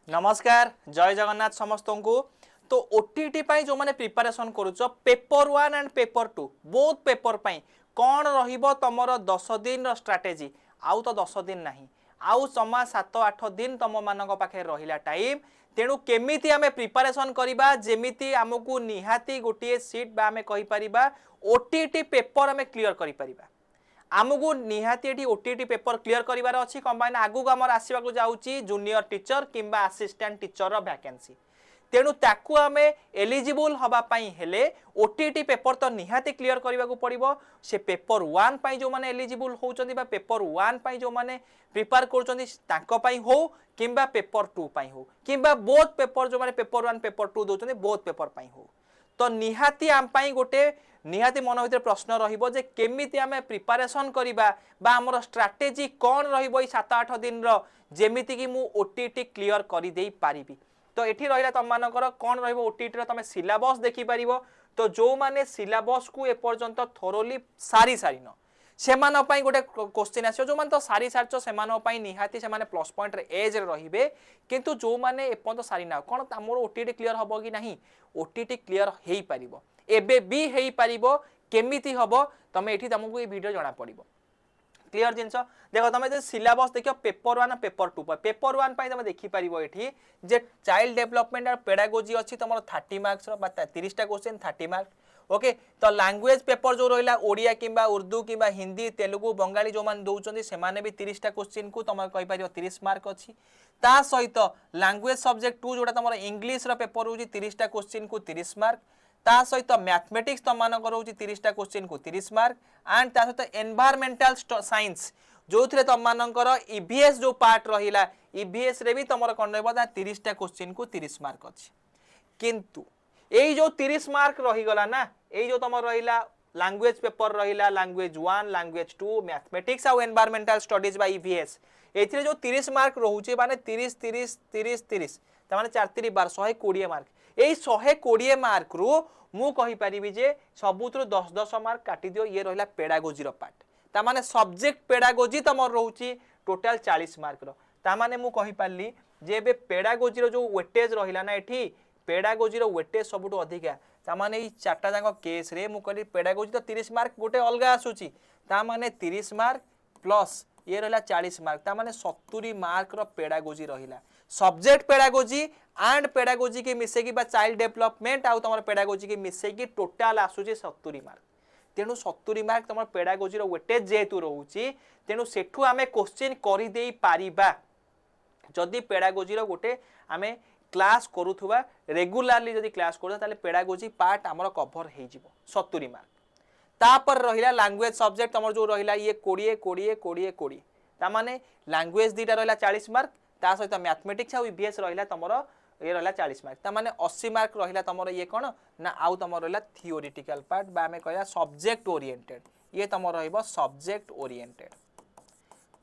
नमस्कार जय जगन्नाथ समस्त को। तो ओटीटी पाई जो माने प्रिपरेशन करूछ paper 1 and paper 2 both paper पाई कौन रहिबो तमरो 10 दिन रो स्ट्रेटजी आउ तो 10 दिन नहीं आउ समा 7-8 दिन तम मानक पाखे रहिला टाइम तेणु केमिति आमे प्रिपरेशन करिबा जेमिति हमकु निहाती गोटे सीट बा आमे कहि परिबा ओटीटी पेपर आमे क्लियर करि परिबा आमको निहाती एटी ओटीटी पेपर क्लियर करिवार अछि कंबाइन आगु हमर आसीबा को जाउची जूनियर टीचर किंबा असिस्टेंट टीचर रो वैकेंसी तेणु ताकू आमे एलिजिबल हबा पई हेले ओटीटी पेपर तो निहाती क्लियर करिवा को पड़िबो से पेपर 1 पई जो माने एलिजिबल होउचंदी बा पेपर 1 पई जो माने प्रिपेयर करचंदी ताको पई हो किंबा पेपर 2 पई हो किंबा बोथ पेपर जो माने पेपर 1 पेपर 2 दोचंदी बोथ पेपर पई हो तो निहाती आम पई गोटे निहाती मन भीतर प्रश्न रहिबो जे केमिति आमे प्रिपरेशन करिबा बा हमर स्ट्रेटजी कोन रहिबो ई 7-8 दिन रो जेमिति कि मु ओटीटी क्लियर करि देई पारिबी। तो एठी रहिला तम मानकर कोन रहिबो ओटीटी रो तमे सिलेबस देखि पारिबो तो जो माने सिलेबस को ए पर्यंत थोरोली सारी सारिन सेमान पई गोटे क्वेश्चन आछो जो मान तो सारी सारचो सेमान पई निहाती से माने प्लस पॉइंट रे एज रे रहिबे किंतु जो माने ए पर्यंत सारी ना कोन हमर ओटीटी क्लियर हबो कि नहीं ओटीटी क्लियर हेई पारिबो एबे भी हेई पारिबो केमिति हबो तमे एठी तमको ए वीडियो जणा पड़िबो क्लियर जिंस देखो तमे जे सिलेबस देखियो पेपर 1 पेपर 2 पेपर 1 पई तमे देखि पारिबो एठी जे चाइल्ड डेवलपमेंट और पेडागोजी अछि तमरो 30 मार्क्स रो बा 30 टा क्वेश्चन 30 मार्क ओके तो लैंग्वेज पेपर जो रहिला ओडिया किंबा उर्दू किंबा हिंदी तेलुगु बंगाली जो मान दउचंदी से माने भी 30 टा क्वेश्चन को तमे कहि पारिबो 30 मार्क अछि ता सहित लैंग्वेज सब्जेक्ट 2 जोटा तमरो इंग्लिश रो पेपर होजी 30 टा क्वेश्चन को 30 मार्क ता सहित मैथमेटिक्स तम मान करोची 30 टा क्वेश्चन को 30 मार्क एंड ता सहित एनवायरमेंटल साइंस जो थरे तम मानकर ईवीएस जो पार्ट रहिला ईवीएस रे भी तमर कोन रहबो 30 टा क्वेश्चन को 30 मार्क अछि किंतु एई जो 30 मार्क रही गला ना एई जो तमर रहिला लैंग्वेज पेपर रहिला लैंग्वेज 1 लैंग्वेज 2 मैथमेटिक्स आ एनवायरमेंटल स्टडीज बाय ईवीएस एथिरे जो 30 मार्क रहउचे माने 30 30 30 30 त माने 4 3 12 120 मार्क एई 120 मार्क रु मु कहि परिबी जे सबुतरो 10 10 मार्क काटी दियो ये रहिला पेडागोजी रो पार्ट ता माने सब्जेक्ट पेडागोजी तमर रहउची टोटल 40 मार्क रो ता माने मु कहि पारली जे बे पेडागोजी रो जो वेटेज रहिला ना एठी पेडागोजी रो वेटेज सबुटो अधिका ता माने ई चारटा जांग केस रे मु कहली पेडागोजी तो 30 मार्क गोटे अलगा आसुची ता माने 30 मार्क प्लस ये रहिला 40 मार्क ता माने 70 मार्क रो पेडागोजी रहिला सब्जेक्ट पेडागोजी एंड पेडागोजी के मिसे की बा चाइल्ड डेवलपमेंट आउ तमर पेडागोजी के मिसे की टोटल आसुची 70 मार्क तेणु 70 मार्क तमर पेडागोजी रो वेटेज जेतु रहउची तेणु सेठु आमे क्वेश्चन करि देई पारिबा जदी पेडागोजी रो गोटे आमे क्लास करूथुबा रेगुलरली जदी क्लास करू ताले पेडागोजी पार्ट हमर कवर हेई जिवो 70 मार्क तापर रहिला लैंग्वेज सब्जेक्ट तमर जो रहिला ये 20 20 20 20 ता माने लैंग्वेज दीटा रहिला 40 मार्क ता सहित मैथमेटिक्स आ ईवीएस रहिला तमरो ये रहिला 40 मार्क ता माने 80 मार्क रहिला तमरो ये कोन ना आउ तमरो रहिला थियोरेटिकल पार्ट बा हमें कहया सब्जेक्ट ओरिएंटेड ये तमरो रहइबो सब्जेक्ट ओरिएंटेड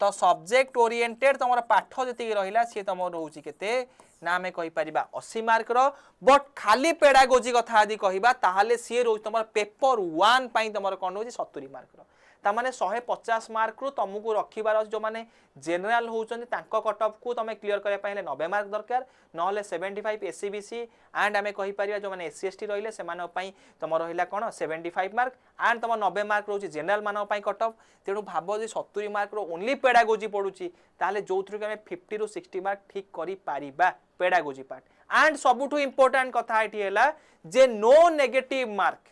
तो सब्जेक्ट ओरिएंटेड तमरो पाठ जति रहिला से तमरो रहउची केते ना हमें कहि परिबा 80 मार्क रो बट खाली पेडागोजी कथा आदि कहिबा ताहाले से रहउ तमरो पेपर 1 पई तमरो कोन होची 70 मार्क रो ता माने 150 मार्क रु तुमको रखिबार जो माने जनरल होउचंदी तांको कट ऑफ को तमे क्लियर करे पहिले 90 मार्क दरकार नहले 75 एससीबीसी एंड हमें कहि परिबा जो माने एससी एसटी रहिले सेमानो पई तम रहिला कोन 75 मार्क एंड तम 90 मार्क रहउची जनरल मानो पई कट ऑफ तेनु भाबो जे 70 मार्क रो ओनली पेडागोजी पडुची ताले जोथ्रु के हमें 50 रु 60 मार्क ठीक करि पारिबा पेडागोजी पार्ट एंड सबुठु इंपोर्टेंट कथा एठी हैला जे नो नेगेटिव मार्क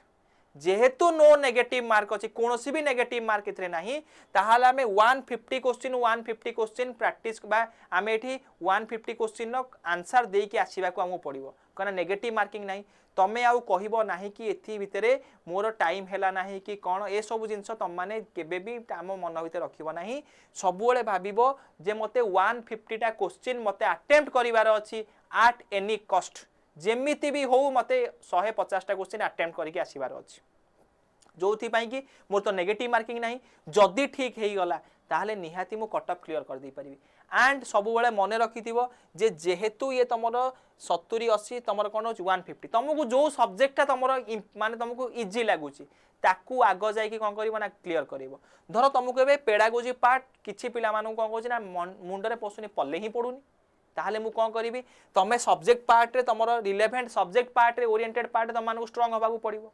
जेहेतु नो नेगेटिव मार्क अछि कोनोसी भी नेगेटिव मार्क इथरे नाही ताहाले हमें 150 क्वेश्चन प्रैक्टिस बा हमें एठी 150 क्वेश्चन नो आंसर देई के आसीबा को हमु पड़िबो कना नेगेटिव मार्किंग नाही तमे आउ कहिबो नाही कि एथि भितरे मोर टाइम हेला नाही कि कोन ए सब जिंस तम माने केबे भी हम मन भितर रखिबो नाही सबुले भाबिबो जे मते 150 टा क्वेश्चन मते अटेम्प्ट करिवार अछि एट एनी कॉस्ट जेमिति भी हो मते 150 टा क्वेश्चन अटेम्प्ट करके आसीबार अछि जोथि पई कि मोर तो नेगेटिव मार्किंग नाही जदी ठीक हेई गला ताहले निहाती मु कट ऑफ क्लियर कर दै परिबी एंड सब बेले मने रखिथिबो जे जेहेतु ये तमरो 70 80 तमरो कोन 150 तुमको जो सब्जेक्ट तमरो माने तुमको इजी लागुची ताकू आगो जाई कि कोन करिवो ना क्लियर करिवो धरो तुमको एबे पेडागोजी पार्ट किछि पिला मानु कोन कहछि ना मुंडरे पसुनी पल्ले ही पडुनी ताहले मु कौन करी तमें सब्जेक्ट पार्ट रे तुम रिलेवेंट सब्जेक्ट पार्ट रे ओरिएंटेड पार्ट तुमको स्ट्रांग होगा पड़ो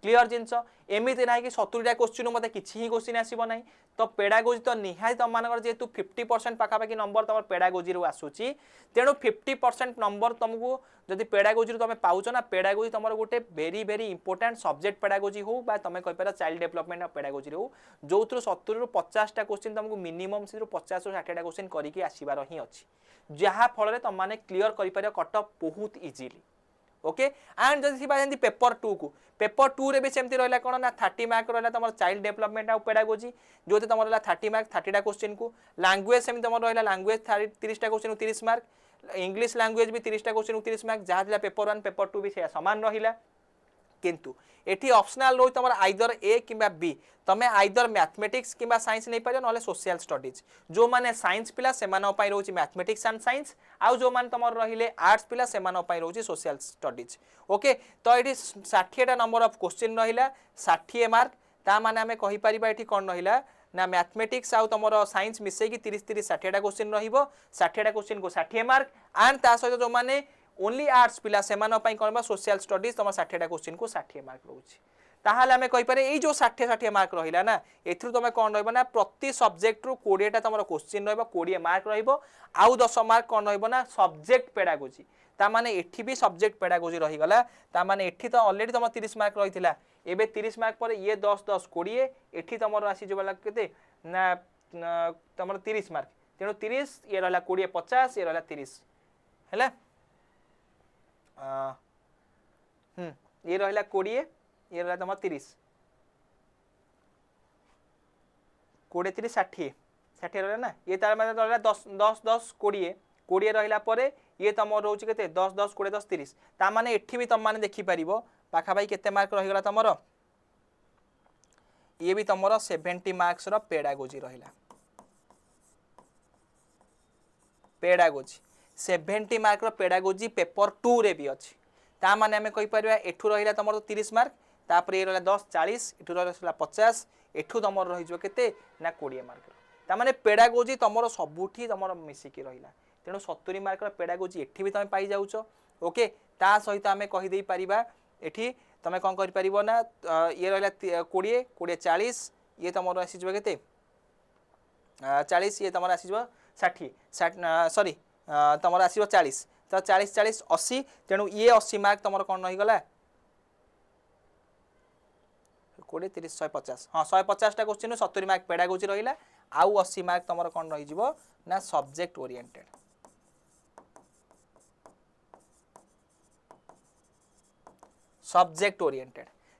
क्लियर जिनस एमती ना कि 70टा क्वेश्चन मत किसी क्वेश्चन आसब ना तो पेडागोजी तो निहाय तुम जेहेतु 50% पाखापाखि नंबर तुम पेडागोजी आसूची तेणु 50% नंबर तुमको जदि पेडागोजी तुम पाउच ना पेडागोजी तुम गोटे very very important subject pedagogy हो तुम कहीपर चाइल्ड डेवलपमेंट पेडागोजी हो जो 70 ରୁ 50टा क्वेश्चन तुमको मिनिमम से 50 ରୁ 60टा क्वेश्चन करके आसबार ही अच्छी जहाँ फल तुमने क्लीयर कर कट ऑफ बहुत इजीली ओके एंड जब पेपर 2 को पेपर 2 रे भी सेमती रहा कौन ना 30 मार्क रहा तुम चाइल्ड डेवलपमेंट आउ पेडागोजी जो तुम रहा 30 मार्क 30टा क्वेश्चन को लैंग्वेज सेमती तुम रहा लैंग्वेज 30टा क्वेश्चन 30 मार्क इंग्लिश लैंग्वेज भी 30टा क्वेश्चन 30 मार्क जहाँ पेपर 1 पेपर 2 भी सामान रहा किंतु एठी ऑप्शनल रोज तुम आइदर ए किंबा बी तमें आइदर मैथमेटिक्स किंबा साइंस नहीं पार ना सोशल स्टडीज जो माने साइंस पिला से रोचे मैथमेटिक्स एंड साइंस आउ जो माने तुम रहिले आर्ट्स पिला से रोचे सोशल स्टडीज ओके तो ये 60टा नंबर ऑफ क्वेश्चन रहा 60 मार्क ता माने आमे कहि परिबा एठी कोन रहिला ना मैथमेटिक्स आउ तुम साइंस मिसेकी 30 60टा क्वेश्चन रहिबो 60टा क्वेश्चन को 60 मार्क एंड ता सहित जो माने ओनली आर्ट्स पिला से कौन सोशल स्टडीज तुम 60टा क्वेश्चन को 60 मार्क रोचे ताहले आमे कहि पारे ए जो 60 मार्क रहिला ना एथु तुम कौन रहबो ना प्रति सब्जेक्ट रु 20टा तुम क्वेश्चन रहबो 20 मार्क रहबो आउ 10 मार्क कौन रहबो ना सब्जेक्ट पेडागोजी ता माने एठी भी सब्जेक्ट पेडागोजी रही गला ता माने एठी तो ऑलरेडी तुम 30 मार्क रहिथिला एबे 30 मार्क पर ये 10 10 20 एठी तुम आसी जो वाला केते ना तुम 30 मार्क तेणु 30 ये रहला 20 50 ये रहला 30 हैला ये रहा 20 ये रहा तुम 30 20 30 60 60 रहा ना ये तार मतलब रहा 10 10 10 20 20 रहा पर ये तुम रोचे के 10 10 20 10 30 ता माने एठी भी तुम माने देखि परिबो पाखापाखि केते मार्क रही गला तुमरो ये भी तुमरो 70 मार्क्स रो पेडागोजी रहिला पेडागोजी 70 मार्क रो पेडागोजी पेपर 2 रे भी अछि ता माने हमें कहि परिबा एठु रहिला तमर 30 मार्क तापर ये रहिला 10 40 एठु रहिला 50 एठु तमर रहि जो केते ना 20 मार्क ता माने पेडागोजी तमर सबुठी तमर मिसी की रहिला तेनु 70 मार्क रो पेडागोजी एठी भी तमे पाई जाउचो ओके ता सहित हमें कहि देई परिबा एठी तमे कोन करि परिबो ना ये रहिला 20 20 40 ये तमर आसी जो केते 40 ये तमर आसी जो 60 सॉरी तुम आसो 40 तो 40 40 80 तेणु ये 80 मार्क तुम कौन रही गला 20 30 150 हाँ 150टा क्वेश्चन 70 मार्क पेडागोजी रहिला आउ 80 मार्क तुम कौन रही जीवो ना सब्जेक्ट ओरिएंटेड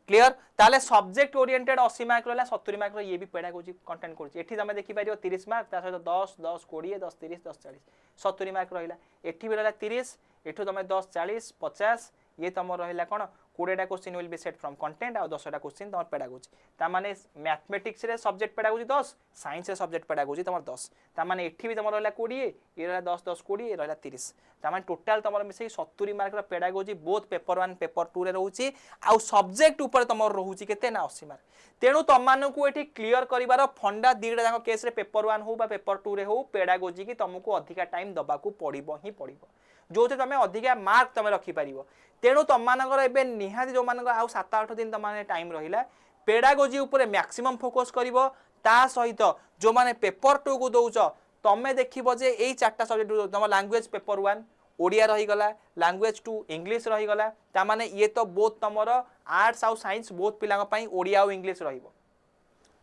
क्लियर ताले सब्जेक्ट ओरिएंटेड 80 मार्क रहा 70 मार्क ये भी पेडागोजी कंटेंट करछि एठी तुम देखि पारियो 30 मार्क ता सहित 10 10 20 10 30 10 40 70 मार्क रहिला एठी भी रहिला 30 एठु तुम 10 40 50 ये तुम रहिला कोन 20टा question will be set from content आ 10टा क्वेश्चन तुम पेडागोजी ता माने मैथमेटिक्स रे सब्जेक्ट पेडागोजी 10 साइंस रे सब्जेक्ट पेडागोजी तुम 10 ता माने एठी भी तुम रहिला 20 ये रहिला 10 10 20 ये रहिला 30 ता माने टोटल तुम मिसे 70 मार्क रा पेडागोजी बोथ पेपर 1 पेपर 2 रे रहउची आ सब्जेक्ट ऊपर तुम रहउची केते ना 80 मार्क तेणु तुम मानकू एठी क्लियर करिवार फंडा दीटा जाक केस रे पेपर 1 हो बा पेपर 2 रे हो पेडागोजी की तुमको अधिका टाइम दबाकू पड़िबो ही पड़िबो जो तुम अधिका मार्क तुम रखि पारिबो तेणु तुम मानकर एबे निहाती जो मानकर आउ 7-8 दिन तुम माने टाइम रहिला पेडागोजी ऊपर मैक्सिमम फोकस करिवो ता सहित जो माने पेपर 2 को दउच तमे देखिबो जे एई 4टा सब्जेक्ट तुम लैंग्वेज पेपर 1 ओडिया रही गला लैंग्वेज 2 इंग्लिश रही गला ता माने ये तो बोथ तमरो आर्ट्स आउ साइंस बोथ पिला पई ओडिया आउ इंग्लिश रहिबो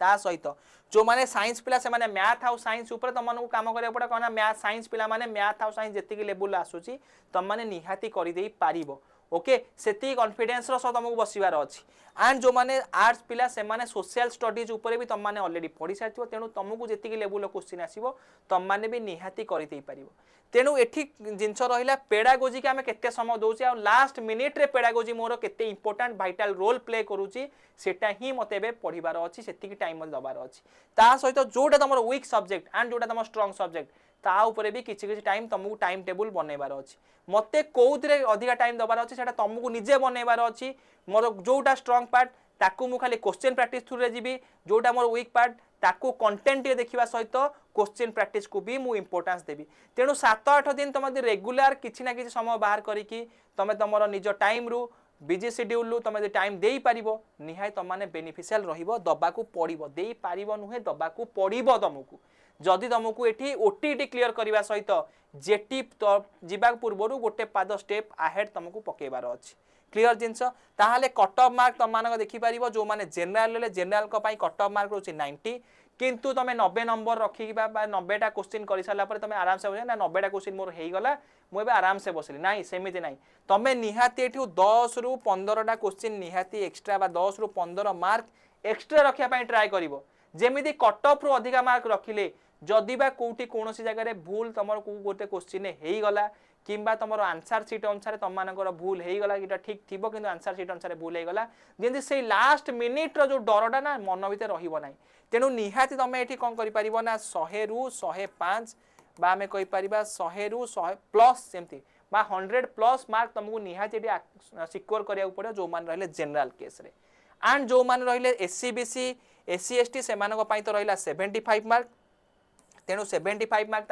ता सहित जो माने साइंस पिला से माने मैथ आउ साइंस ऊपर तुम मानू काम करिया पड़े कहना मैथ साइंस पिला माने मैथ आउ साइंस जेतिकी लेवल आसुची तुम माने निहाती करि देई पारिबो ओके सेती कॉन्फिडेंस रो तुमको बसिबार अछि एंड जो माने आर्ट्स पिला से माने सोशल स्टडीज ऊपर भी तुम माने ऑलरेडी पढ़ी सारथिबो तेनु तुमको जेतिकी लेवल क्वेश्चन आसीबो तुम माने भी निहाती करि देई पारिबो तेणु एठी जिनस रहिला पेडागोजी के आमे केते समय दोछि आ लास्ट मिनिट रे पेडागोजी मोर केते इंपोर्टेंट वाइटल रोल प्ले करूछि सेटा ही मते बे पढिबार अछि सेतिकी टाइम मते दबार अछि ता सहित जोटा तमर वीक सब्जेक्ट एंड जोटा तमर स्ट्रांग सब्जेक्ट ता ऊपर भी किछि किछि टाइम तुमको टाइम टेबल बनेबार अछि मते कोउतरे अधिका टाइम दबार अछि सेटा तुमको निजे बनेबार अछि मोर जोटा स्ट्रांग पार्ट ताकू मु खाली क्वेश्चन प्रैक्टिस थ्रू रे जीवी जोटा मोर वीक पार्ट ताकू कंटेंट देखिबा सहित क्वेश्चन प्रैक्टिस को भी मु इंपोर्टेंस देबी तेणु 7-8 दिन तुम रेगुलर किछि ना किछि समय बाहर करिकी तुम तुमर निज टाइम रु बिजी शेड्यूल रु तुम टाइम देई पारिबो निहाय तुम माने बेनिफिशियल रहिबो दबाकू पड़िबो देई पारिबो नुहे दबाकू पड़िबो तुमको जदि तुमको एठी ओटीटी क्लियर करबा सहित जेटी जीवा पूर्व गोटे पाद स्टेप आहेड तुमको पकेबार अछि क्लियर जिनस ताहाले कट ऑफ मार्क तुम मानक देखि पारिबो जो माने जनरल ले जनरल को पई कट ऑफ मार्क रोची 90 किंतु तुम 90 नंबर रखिबा 90 टा क्वेश्चन करि साला पर तुम आराम से ना 90 टा क्वेश्चन मोर हेई गला मु एबे आराम से बसली नाही सेमिति नाही तुम निहाती एठू 10 रु 15 टा क्वेश्चन निहाती एक्स्ट्रा बा 10 रु 15 मार्क एक्स्ट्रा रखिया पई ट्राई करिवो जेमिति कट ऑफ रु अधिका मार्क रखिले जदि बा कोठी कोनोसी जगह रे भूल तमर को गोटे क्वेश्चन हेई गला किंबा तुमर आंसर सीट अनुसार तुम मानकर भूल हो गला कि ठीक थी कि आंसर सीट अनुसार भूल हो गला जमी से लास्ट मिनिट जो डरटा ना मन भर रही तेणु निहाती तुम ये कौन कर ना 100 रु 105 बा आम कहीपर 100 रु 100 प्लस जमी 100 प्लस मार्क तुमको निहाती सिक्योर करा पड़ो जो मैंने रही जनरल केस रे एंड जो मैंने रही एससी बीसी एससी एसटी से तो रहा 75 मार्क तेणु 75 मार्क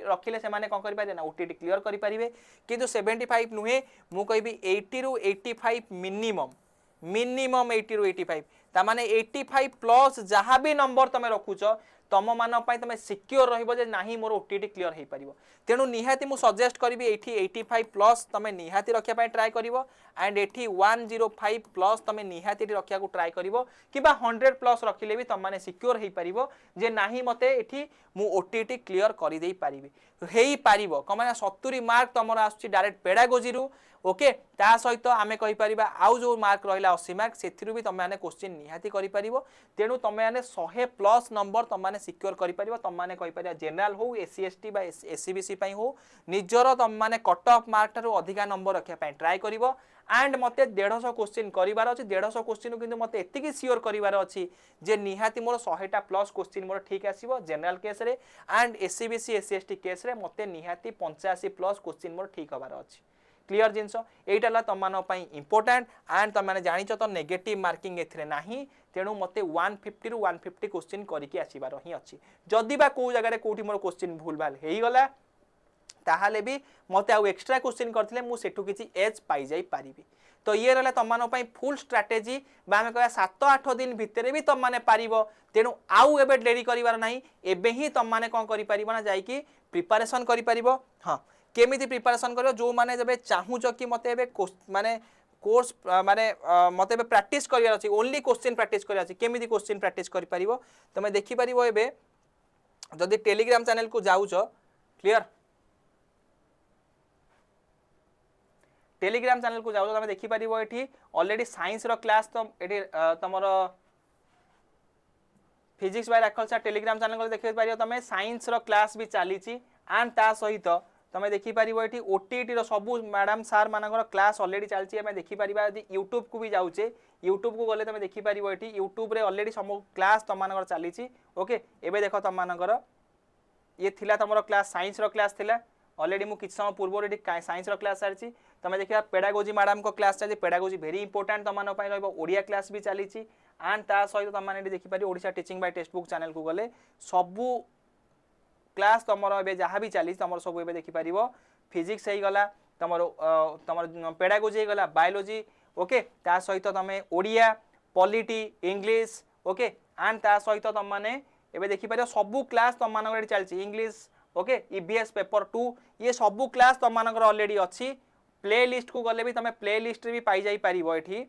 रखिले से कौन करें ना ओटीटी क्लियर करेंगे किंतु 75 नुहे मु कहि 80 रु 85 मिनिमम 80 रु 85 तामाने 85 प्लस जहाँ भी नंबर तुम रखुच तुम मान तुम सिक्योर रहिबो जे नाही मोर ओटीटी क्लियर हो पारिबो तेणु निहाती मु सजेस्ट करी 85 प्लस तुम निहाती रखिया पई ट्राई करिवो एंड 105 प्लस तुम निहाती रखिया को ट्राई करिवो किबा 100 प्लस रखिले भी तुम माने सिक्योर हो पारिबो जे नाही मते एठी मु ओटीटी क्लियर करि देई पारिबी हेई पारिबो कमाने 70 मार्क तुमर आसुची डायरेक्ट पेडागोजी रु ओके ता सहित आमे कहि परिबा आउ जो मार्क रहिला 80 मार्क सेथिरु भी तुम माने क्वेश्चन निहाती करि परिबो तेणु तुम माने 100 प्लस नंबर तुम माने सिक्योर करि परिबो तुम माने कहि परिबा जनरल हो एससी एसटी बा एससी बीसी पई हो निजर तुम माने कट ऑफ मार्क थारु अधिका नंबर रखिया पई ट्राई करिवो एंड मते 150 क्वेश्चन करिवार अछि 150 क्वेश्चन किंतु मते एतिकी सियोर करिवार अछि जे निहाती मोर 100 टा प्लस क्वेश्चन मोर ठीक आसीबो जनरल केस रे and SC BC SC ST case रे मते निहाती 85 प्लस क्वेश्चन मोर ठीक हबार अछि क्लियर जिनस एटा तुम मान इंपोर्टेंट एंड तुम मैंने जान तो नेगेटिव मार्किंग एथिरे नाही तेणु मते 150 रु 150 क्वेश्चन करके आसीबार ही अच्छी जदि बा को जगह कोठी मोर क्वेश्चन भूल भाल हेई गला ताहाले भी मते आउ एक्स्ट्रा क्वेश्चन करथिले मु सेठु किछि एज पाई जाई पारिबी तो ये रहला तुम मान पई फुल स्ट्रेटेजी बा हमें कहया 7-8 दिन भितरे भी तुम माने पारिबो तेणु आउ एबे डेरी करिवार नाही एबे ही तुम माने कोन करि पारिबो ना जाई कि प्रिपरेशन करि पारिबो हां केमिति प्रिपरेशन करियो जो माने जबे चाहूच कि मते एबे माने कोर्स माने मते एबे प्रैक्टिस करियार अछि ओनली क्वेश्चन प्रैक्टिस करियार अछि केमिति क्वेश्चन प्रैक्टिस करि पारिबो तमे देखि पारिबो एबे जदि टेलीग्राम चैनल को जाउछ क्लियर टेलीग्राम चैनल को जाउछ तमे देखि पारिबो एठी ऑलरेडी साइंस रो क्लास तो एठी तमरो फिजिक्स बाय राखल सा टेलीग्राम चैनल को देखि पारिबो तमे साइंस रो क्लास भी चली छि एंड ता सहित तुम देखिपर ये ओटीटी सबू मैडम सार मानकर क्लास अलरेडी चलती है देखिपर यदि यूट्यूब को भी जाऊे यूट्यूब को गले तुम देखिपर ये यूट्यूब रे अलरेडी सब क्लास तुम मानकर चली ओके एबे देख तुम मानकर ये थिला तुम क्लास साइंस रो क्लास थिला अलरेडी मु किछ समय पूर्व साइंस रो क्लास सारी तुम देखा पेडागोजी मैडम को क्लास चलती पेडागोजी वेरी इंपोर्टेंट तुम मान ओडिया क्लास भी चली एंड ता सहित तुम मैंने देखिपर Odisha teaching by textbook channel को गले सबू क्लास तुम ए जहाँ भी चली तुम सब ए देखिपर फिजिक्स हो गला तुम तुम पेडागोजी हो गला बायोलोजी ओके ता सहित तुम Odia polity English okay and ता सहित तुम मैंने एबे देखिपर सबू क्लास तुम मान चलती इंग्लिश ओके ईवीएस पेपर 2 ये सबू क्लास तुम मान अलरेडी अच्छी प्ले लिस्ट को गले भी तुम प्ले लिस्ट भी पाई जाई पारिबो एठी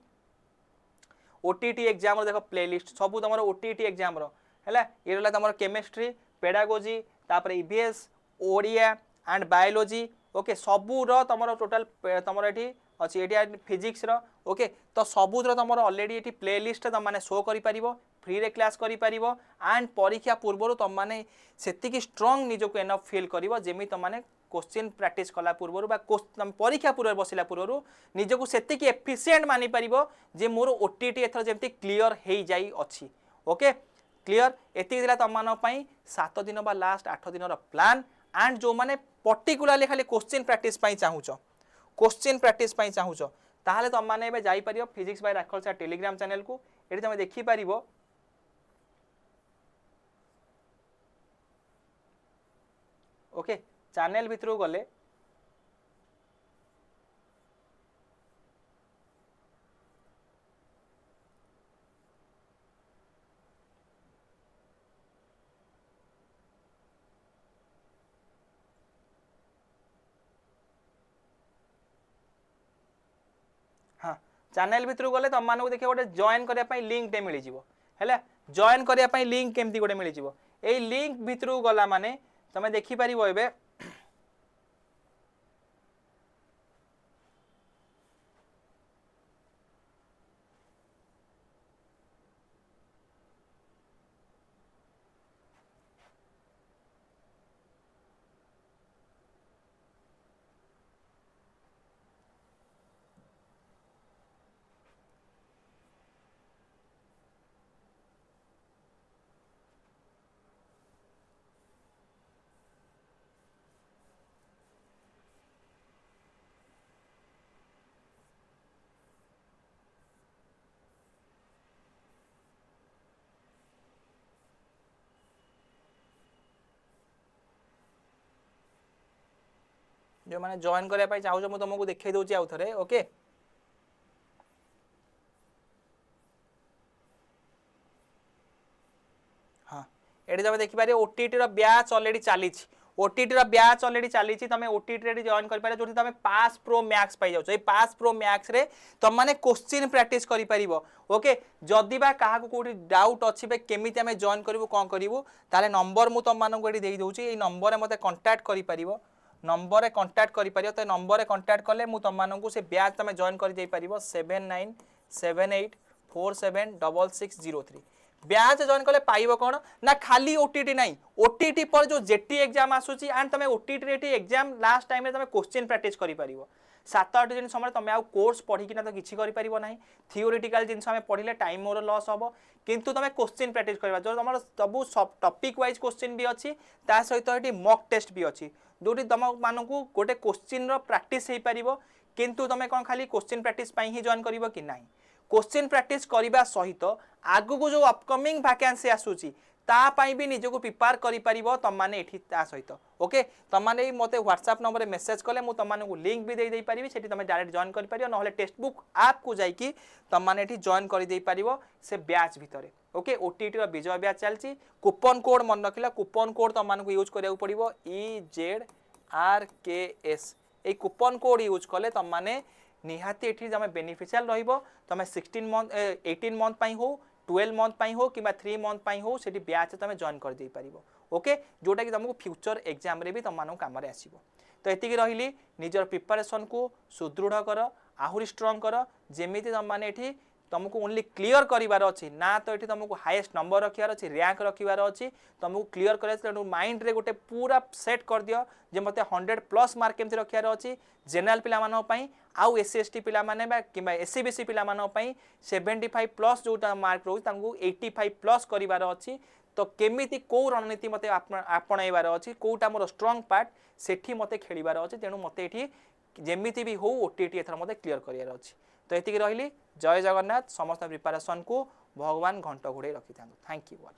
ओटीटी एग्जाम रो देखो प्ले लिस्ट सबू तुम ओटीटी एग्जाम रो हैला ये रहला तुम केमिस्ट्री पेडागोजी तापर EVS Odia and biology okay सबू रो तुम टोटल तुम ये अच्छी ये फिजिक्स रो ओके तो सबू तुम अलरेडी ये प्ले लिस्ट तुम मैंने शो कर फ्री रे क्लास करि पारिबो एंड परीक्षा पूर्व तुम मैंने सेतिकी स्ट्रांग निजको एनफ फील करिवो जेमि तुम मैंने क्वेश्चन प्रैक्टिस कला पूर्व बा परीक्षा पूर्व बसिला पूर्व निजको सेतिकी एफिशिएंट मानि पारिबो जे मोर ओटीटी एथर जेमति क्लियर हे जाई अछि ओके क्लियर एति दिला तुम मान पई 7 दिन बा लास्ट 8 दिन रो प्लान एंड जो माने पर्टिकुलरली खाली क्वेश्चन प्रैक्टिस पई चाहूचो क्वेश्चन प्रैक्टिस पई चाहूचो ताहले तुम माने एबे जाई परियो फिजिक्स बाय राखल सर टेलीग्राम चैनल को एठी तुम देखि परिबो ओके चैनल भितर गले हाँ चैनल भितर गले तुम मानक देखिए गोटे जॉइन करने लिंक टे मिल है जॉइन करने लिंक केमती गोटे मिल यही लिंक भितर गला माने तुम देखिपर ए जो मैंने जॉइन करने चाहूँ मुझे तुमको देखा दूसरी आउ थे ओके हाँ ये तुम देखिपारे ओटीटी रो बैच ऑलरेडी चली ओटीटी रो बैच ऑलरेडी चली तुम ओटीटी रे जॉइन कर पारे जो तुम पास प्रो मैक्स पाई जाउछ ए पास प्रो मैक्स रे तुम माने क्वेश्चन प्रैक्टिस करि परिबो ओके जदि बा काहा को कोठी डाउट अछि बे केमिति हमें जॉइन करबो कोन करबो ताले नंबर मु तुम मानको एडी देई दउछि ए नंबर रे मते कांटेक्ट करि परिबो नंबर रे कांटेक्ट करि परियो तो नंबर रे कांटेक्ट कले मु तुम मानको से बैच तुम जॉइन कर दे परिबो 7978476603 ब्याज जॉइन कले पाइबो कोन ना खाली ओटीटी नहीं ओटीटी पर जो जेटी एग्जाम आसुची एंड तमे ओटीटी रेटी एग्जाम लास्ट टाइम रे तमे क्वेश्चन प्रैक्टिस करि परिबो 7-8 दिन समय तमे आ कोर्स पढी किना तो किछि करि परिबो नाही थियोरेटिकल जिंस हमें पढिले टाइम मोर लॉस होबो किंतु तमे क्वेश्चन प्रैक्टिस करबा जो तमर सब टॉपिक वाइज क्वेश्चन भी अछि ता सहित एटी मॉक टेस्ट भी अछि जोटी तम मानकू गोटे क्वेश्चन रो प्रैक्टिस हे परिबो किंतु तमे कोन खाली क्वेश्चन प्रैक्टिस पई ही जॉइन करिवो कि नाही क्वेश्चन प्रैक्टिस करबा सहित आगु को जो अपकमिंग वैकेंसी आसुची ता पाई भी निजको प्रिपेयर करि परिबो तम माने एठी ता सहित ओके तम माने मते व्हाट्सएप नंबर रे मेसेज कले मु तम माने को लिंक भी दे परिबी सेठी तमे डायरेक्ट जॉइन करि परियो नहले टेक्स्ट बुक ऐप को जाई कि तम माने एठी जॉइन करि दे परिबो से बैच भितरे ओके ओटीटी रो विजय बैच चलची कूपन कोड मन रखिला कूपन कोड तम माने को यूज करिया पड़िबो 𝐸𝐻𝑟𝑘𝑠 ए कूपन कोड यूज कले तम माने निहाती एठी जमे बेनिफिशियल रहिबो तमे 16 मंथ 18 मंथ पई हो 12 मंथ पई हो कि 3 मंथ पई हो सेठी ब्याच तमे जॉइन कर दे परिबो ओके जोटा कि तुमको फ्यूचर एग्जाम रे भी तुम मानक काम रे आसीबो तो एतिकी रहिली निजर प्रिपरेशन को सुदृढ़ कर आहुरी स्ट्रांग कर जेमिति तुम माने एठी तुमको ओनली क्लियर करिवार अछि ना तो एठी तुमको हाईएस्ट नंबर रखिवार अछि रैंक रखिवार अछि तुमको क्लियर करे तेनु माइंड रे गोटे पूरा सेट कर दियो जे मते 100+ मार्क केमति रखिवार अछि जनरल पिला मानो पई आउ एससी एसटी पिला माने बा किबा एससी बीसी पिला मानो पई 75+ जोटा मार्क रहउ तांको 85+ करिवार अछि तो केमिति को रणनीति मते आपणैवार अछि कोटा मोर स्ट्रांग पार्ट सेठी मते खेलिवार अछि तेनु मते एठी जेमिति भी हो ओटीटी एथर मते क्लियर करिवार अछि तो एतिकी रहिली जय जगन्नाथ समस्त प्रिपरेशन को भगवान घंटा घोड़े रखी था थैंक यू ऑल।